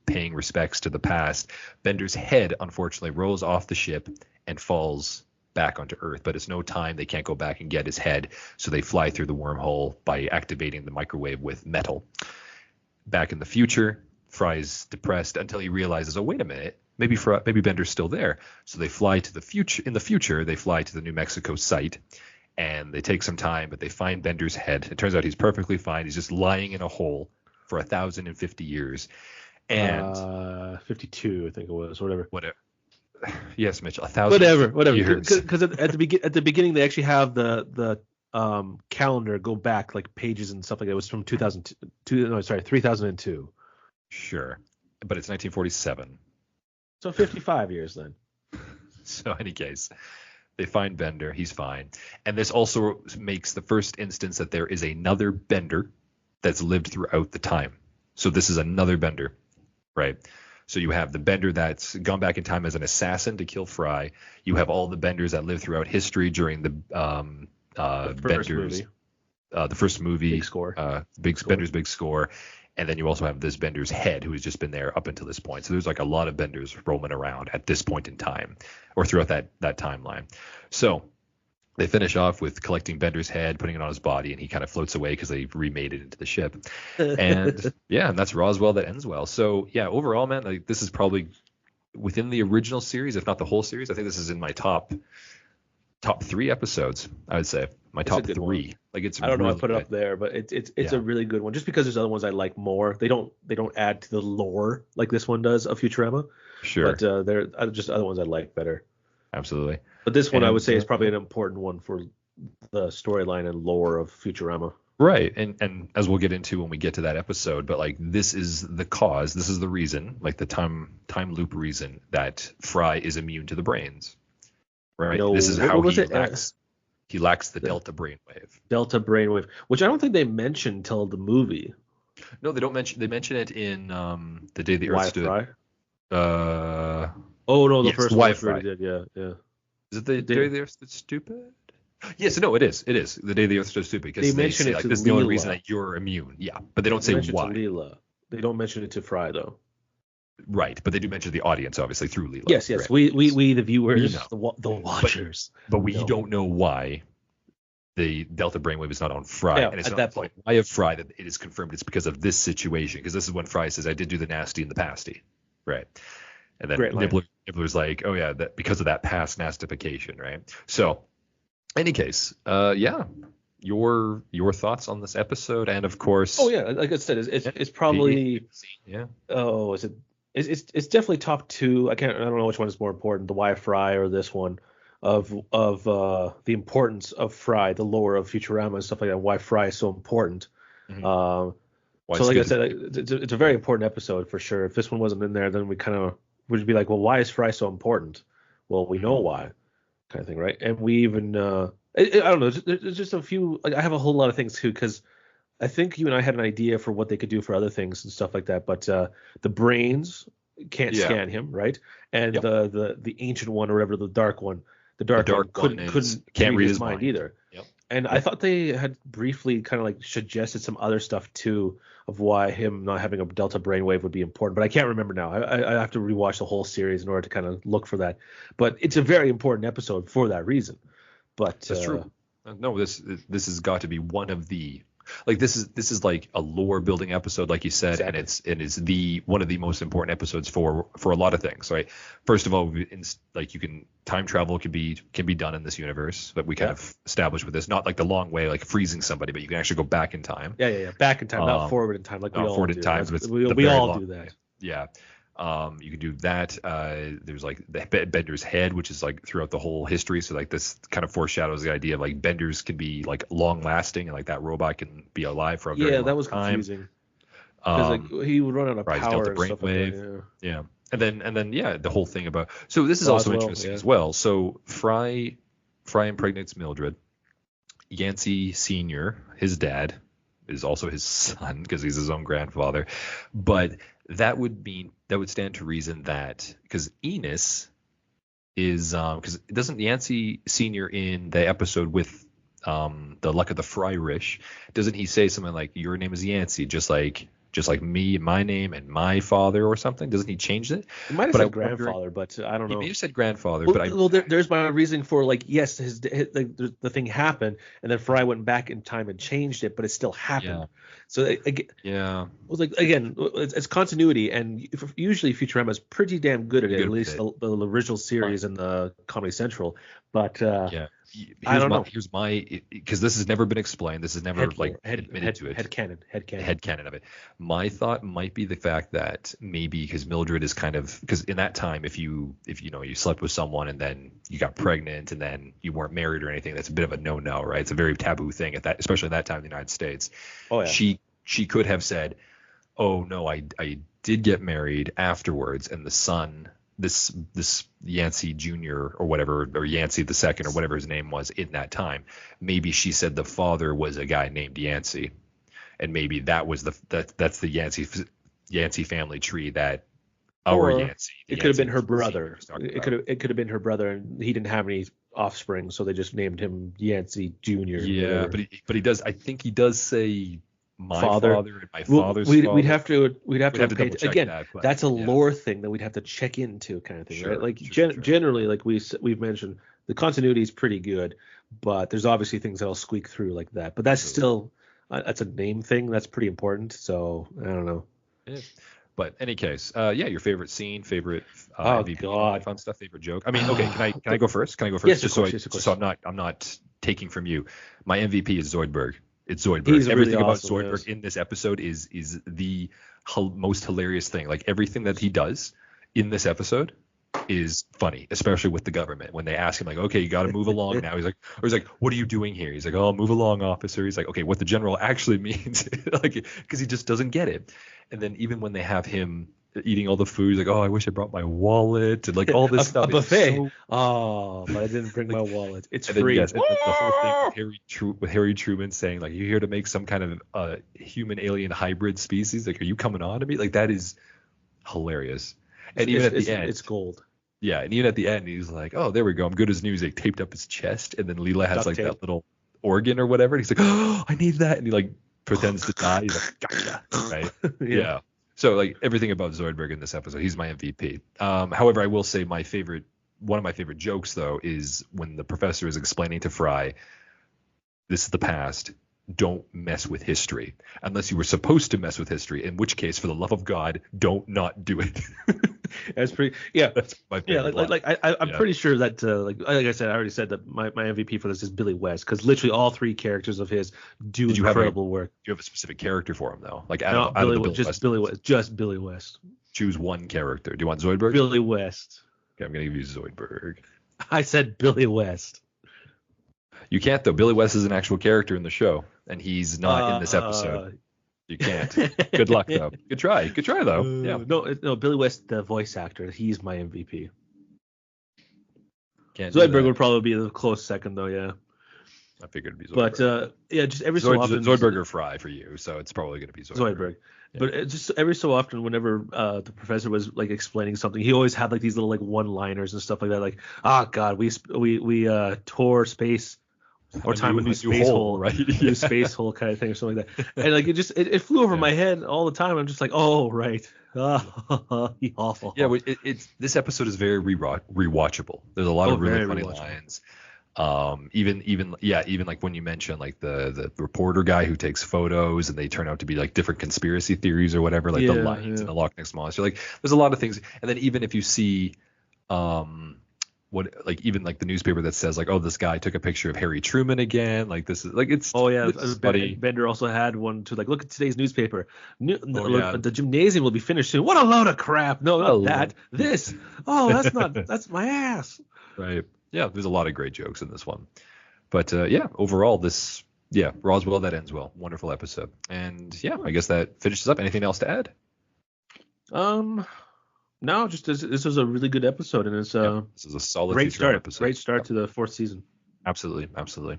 Speaker 1: paying respects to the past, Bender's head unfortunately rolls off the ship and falls back onto Earth, but it's no time. They can't go back and get his head, so they fly through the wormhole by activating the microwave with metal. Back in the future, Fry's depressed until he realizes, oh, wait a minute, maybe Bender's still there. So they fly to the future. In the future, they fly to the New Mexico site, and they take some time, but they find Bender's head. It turns out he's perfectly fine. He's just lying in a hole for 1,050 years. And
Speaker 2: 52, I think it was, or whatever.
Speaker 1: whatever. Yes, Mitch, 1,000
Speaker 2: Whatever.
Speaker 1: years.
Speaker 2: Because at the beginning they actually have the calendar go back like pages and stuff like that. It was from 3002.
Speaker 1: Sure, but it's 1947.
Speaker 2: So 55 years then.
Speaker 1: So in any case, they find Bender. He's fine. And this also makes the first instance that there is another Bender that's lived throughout the time. So this is another Bender, right? So you have the Bender that's gone back in time as an assassin to kill Fry. You have all the Benders that lived throughout history during the Benders, the first movie,
Speaker 2: Big Score,
Speaker 1: Bender's Big Score. And then you also have this Bender's head, who has just been there up until this point. So there's like a lot of Benders roaming around at this point in time, or throughout that timeline. So they finish off with collecting Bender's head, putting it on his body, and he kind of floats away because they remade it into the ship. And yeah, and that's Roswell That Ends Well. So yeah, overall, man, like, this is probably within the original series, if not the whole series. I think this is in my top 3 episodes. I would say my top 3.
Speaker 2: One.
Speaker 1: Like, it's
Speaker 2: I don't know.
Speaker 1: really
Speaker 2: I put it up there, but it's a really good one. Just because there's other ones I like more. They don't add to the lore like this one does of Futurama.
Speaker 1: Sure.
Speaker 2: But there are just other ones I like better.
Speaker 1: Absolutely.
Speaker 2: But this one I would say is probably an important one for the storyline and lore of Futurama.
Speaker 1: Right. And as we'll get into when we get to that episode, but like, this is the cause, this is the reason, like the time loop reason that Fry is immune to the brains. Right.
Speaker 2: No,
Speaker 1: this is how he lacks the delta brainwave.
Speaker 2: Delta brainwave, which I don't think they mentioned until the movie.
Speaker 1: No, they don't mention. They mention it in The Day the Earth Stood.
Speaker 2: Fry? Oh no, the first one
Speaker 1: Fry
Speaker 2: did. Yeah.
Speaker 1: Is it The Day the Earth Stood Stupid? Yes, no, it is. It is The Day the Earth Stood Stupid, because they say like, this is the only reason that you're immune. Yeah, but they don't say why.
Speaker 2: To Leela. They don't mention it to Fry though.
Speaker 1: Right, but they do mention the audience, obviously, through Leela.
Speaker 2: Yes.
Speaker 1: Right?
Speaker 2: We the viewers, the watchers.
Speaker 1: But we don't know why the delta brainwave is not on Fry.
Speaker 2: Yeah,
Speaker 1: and it's
Speaker 2: at
Speaker 1: not
Speaker 2: that point.
Speaker 1: Why of Fry that it is confirmed it's because of this situation. Because this is when Fry says, I did do the nasty and the pasty. Right. And then Nibbler's like, oh yeah, that because of that past nastification, right? So, any case, yeah. Your thoughts on this episode, and of course.
Speaker 2: Oh yeah, like I said, it's probably.
Speaker 1: Yeah.
Speaker 2: Oh, is it? It's definitely top 2. I don't know which one is more important, the Why Fry or this one, of the importance of Fry, the lore of Futurama and stuff like that. Why Fry is so important.
Speaker 1: Mm-hmm.
Speaker 2: So like I said, it's a very important episode for sure. If this one wasn't in there, then we kind of would be like, well, why is Fry so important? Well, we know why, kind of thing, right? And we even I don't know. There's just a few. Like, I have a whole lot of things too, because I think you and I had an idea for what they could do for other things and stuff like that. But the brains can't scan him, right? And the ancient one or whatever, the dark one couldn't read his mind either.
Speaker 1: Yep.
Speaker 2: And I thought they had briefly kind of like suggested some other stuff too of why him not having a delta brainwave would be important, but I can't remember now. I have to rewatch the whole series in order to kind of look for that. But it's a very important episode for that reason. But
Speaker 1: that's true. No, this has got to be one of the, like, this is like a lore building episode, like you said, exactly. And it's the one of the most important episodes for a lot of things, right? First of all, like, time travel can be done in this universe that we kind of established with this, not like the long way, like freezing somebody, but you can actually go back in time.
Speaker 2: Yeah, back in time, not forward in time, like we all
Speaker 1: forward
Speaker 2: do.
Speaker 1: In time.
Speaker 2: We all do that.
Speaker 1: Yeah. You can do that. There's like the Bender's head, which is like throughout the whole history. So like this kind of foreshadows the idea of like Benders can be like long lasting, and like that robot can be alive for a very long time.
Speaker 2: Yeah, that was confusing. Because like he would run out of power and stuff like that.
Speaker 1: Yeah. And then the whole thing about, so this is Roswell, also interesting as well. So Fry impregnates Mildred. Yancey Sr., his dad, is also his son because he's his own grandfather. But that would stand to reason that because Enos is because doesn't Yancey Sr. in the episode with the Luck of the Fryrish, doesn't he say something like your name is Yancey, just like me, my name, and my father or something? Doesn't he change it?
Speaker 2: He might have
Speaker 1: But
Speaker 2: said grandfather, but I don't
Speaker 1: he
Speaker 2: know.
Speaker 1: may have said grandfather,
Speaker 2: Well,
Speaker 1: but
Speaker 2: there's my reasoning for like yes, like, the thing happened, and then Fry went back in time and changed it, but it still happened.
Speaker 1: Yeah.
Speaker 2: So again,
Speaker 1: yeah,
Speaker 2: it was like again, it's continuity, and usually Futurama is pretty damn good at it,
Speaker 1: good
Speaker 2: at
Speaker 1: at
Speaker 2: least
Speaker 1: it.
Speaker 2: the original series and the Comedy Central. But
Speaker 1: Yeah.
Speaker 2: I don't know.
Speaker 1: Here's my because this has never been explained. This is never admitted to it.
Speaker 2: Head
Speaker 1: Head canon of it. My thought might be the fact that maybe because Mildred is kind of because in that time if you you slept with someone and then you got pregnant and then you weren't married or anything, that's a bit of a no-no, right? It's a very taboo thing at that, especially at that time in the United States.
Speaker 2: Oh yeah.
Speaker 1: She could have said, "Oh no, I did get married afterwards, and the son." This Yancey Jr. or whatever, or Yancey the second or whatever his name was in that time. Maybe she said the father was a guy named Yancey, and maybe that was that's the Yancey family tree that our
Speaker 2: Or
Speaker 1: Yancey.
Speaker 2: it could have been her brother.
Speaker 1: It
Speaker 2: It could have been her brother, and he didn't have any offspring, so they just named him Yancey Jr.
Speaker 1: Yeah, but he does. I think he does say my
Speaker 2: father
Speaker 1: and my father's
Speaker 2: we'd
Speaker 1: father.
Speaker 2: Have to pay
Speaker 1: again.
Speaker 2: That's a lore thing that we'd have to check into, kind of thing,
Speaker 1: Sure,
Speaker 2: right? Like
Speaker 1: sure.
Speaker 2: generally, like we've mentioned, the continuity is pretty good, but there's obviously things that'll squeak through like that. But that's still that's a name thing that's pretty important. So I don't know.
Speaker 1: Yeah. But any case, your favorite scene, favorite
Speaker 2: Oh
Speaker 1: MVP,
Speaker 2: God,
Speaker 1: all that fun stuff, favorite joke. I mean, okay, can I go first? Can I go first?
Speaker 2: Yes, of course.
Speaker 1: So I'm not taking from you. My MVP is Zoidberg. It's Zoidberg.
Speaker 2: He's
Speaker 1: Everything
Speaker 2: really
Speaker 1: about
Speaker 2: awesome,
Speaker 1: Zoidberg
Speaker 2: yes.
Speaker 1: in this episode is the most hilarious thing. Like everything that he does in this episode is funny, especially with the government when they ask him like, okay, you got to move along now. He's like, what are you doing here? He's like, oh, move along, officer. He's like, okay, what the general actually means, like, because he just doesn't get it. And then even when they have him eating all the food, he's like, oh, I wish I brought my wallet and like all this stuff.
Speaker 2: A buffet. Oh, but I didn't bring my wallet. It's free.
Speaker 1: And then the whole thing with Harry Truman saying like, you're here to make some kind of human alien hybrid species. Like, are you coming on to me? Like, that is hilarious. And even at the end,
Speaker 2: it's gold.
Speaker 1: Yeah, and even at the end, he's like, "Oh, there we go. I'm good as news." He taped up his chest, and then Leela has like that little organ or whatever. And he's like, "Oh, I need that," and he like pretends to die. He's like, "Gotcha," right? Yeah. So like everything about Zoidberg in this episode, he's my MVP. However, I will say one of my favorite jokes though is when the professor is explaining to Fry, "This is the past. Don't mess with history unless you were supposed to mess with history. In which case, for the love of God, don't not do it."
Speaker 2: That's pretty. Yeah,
Speaker 1: that's my favorite.
Speaker 2: I'm pretty sure that like I said, I already said that my MVP for this is Billy West, because literally all three characters of his do incredible work.
Speaker 1: Do you have a specific character for him though? Like
Speaker 2: Billy West. Just Billy West.
Speaker 1: Choose one character. Do you want Zoidberg?
Speaker 2: Billy West.
Speaker 1: Okay, I'm gonna give you Zoidberg.
Speaker 2: I said Billy West.
Speaker 1: You can't though. Billy West is an actual character in the show, and he's not in this episode. You can't. Good luck though. Good try though. Yeah.
Speaker 2: No, Billy West, the voice actor, he's my MVP.
Speaker 1: Can't.
Speaker 2: Zoidberg would probably be the close second though. Yeah.
Speaker 1: I figured it'd be Zoidberg.
Speaker 2: But just every so often.
Speaker 1: Zoidberg or Fry for you, so it's probably gonna be Zoidberg.
Speaker 2: Yeah. But just every so often, whenever the professor was like explaining something, he always had like these little like one-liners and stuff like that. Like, God, we tore space. Or time a new space hole,
Speaker 1: right?
Speaker 2: New space hole kind of thing or something like that. And like it flew over my head all the time. I'm just like, oh right.
Speaker 1: Yeah, it's this episode is very rewatchable. There's a lot of really funny lines. Even like when you mention like the reporter guy who takes photos and they turn out to be like different conspiracy theories or whatever, like the lights and the Loch Ness monster. Like there's a lot of things. And then even if you see even like the newspaper that says like, oh, this guy took a picture of Harry Truman again, like this is like it's funny.
Speaker 2: Bender also had one to like, look at today's newspaper, the gymnasium will be finished soon. What a load of crap. No, not that, this. That's my ass.
Speaker 1: Right. Yeah, there's a lot of great jokes in this one, but overall Roswell That Ends Well, wonderful episode. And I guess that finishes up. Anything else to add?
Speaker 2: No, just this was a really good episode, and it's
Speaker 1: this is a solid
Speaker 2: great start.
Speaker 1: episode.
Speaker 2: Great start to the fourth season.
Speaker 1: Absolutely, absolutely.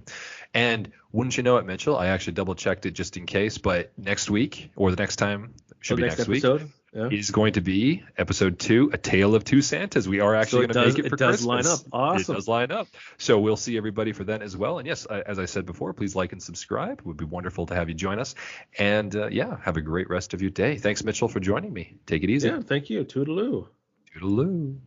Speaker 1: And wouldn't you know it, Mitchell? I actually double checked it just in case, but next week or the next time
Speaker 2: Oh,
Speaker 1: should be
Speaker 2: next
Speaker 1: next week
Speaker 2: episode. Yeah.
Speaker 1: is going to be episode 2, A Tale of Two Santas. We are
Speaker 2: So
Speaker 1: actually going to make it
Speaker 2: it
Speaker 1: for
Speaker 2: does line up.
Speaker 1: Christmas. It
Speaker 2: Awesome.
Speaker 1: does line up. So we'll see everybody for that as well. And yes, as I said before, please like and subscribe. It would be wonderful to have you join us. And yeah, have a great rest of your day. Thanks, Mitchell, for joining me. Take it easy.
Speaker 2: Yeah. Thank you. Toodaloo.
Speaker 1: Toodaloo.